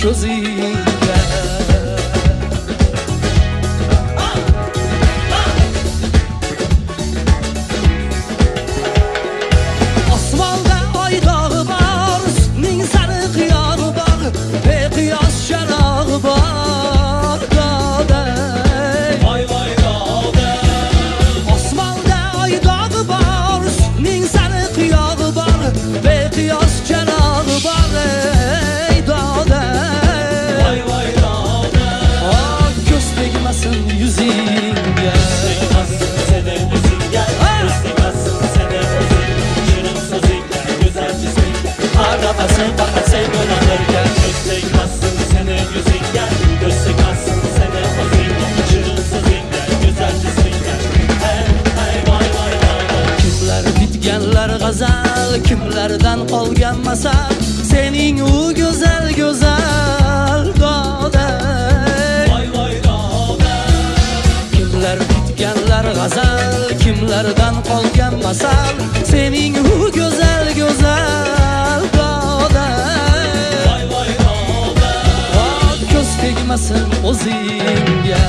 ko'zingga. Osmonda oy dog'i bor, sutning sariq yog'i bor, beqiyos charog'i bor, doday. Voy voy doday. Osmonda oy dog'i bor, sutning sariq yog'i bor, beqiyos charog'i bor, ey doday. Voy voy doday. Ko'z tegmasin yuzingga. Tegmasin seni yüzüngə, göz tegmasin seni özüngə. Şirin sözüngə, güzel cismingə, ağlamasın fakat sen oynanırken. Göz tegmasin seni yüzüngə, göz tegmasin seni özüngə. Şirin sözüngə, güzel cismingə. Hey hey vay vay vay vay. Kimlar bitganlar g'azal, kimlardan qolgan masal, sening u go'zal go'zal doday. Vay vay doday. Kimlar bitganlar g'azal, kimlardan qolgan masal, sening u go'zal go'zal doday. Vay vay doday. Ko'z tegmasin o'zingga.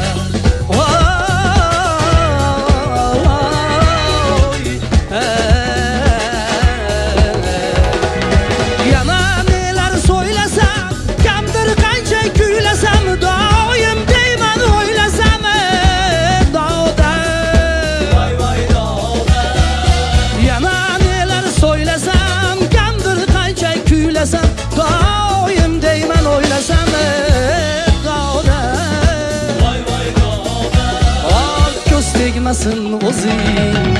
Yana nelar so'ylasam, kamdir qancha kuylasam, doim deyman o'ylasam, doday. Vay vay doday. Yana nelar so'ylasam, kamdir qancha kuylasam, doim deyman o'ylasam, doday. Vay vay doday. Ko'z tegmasin o'zingga.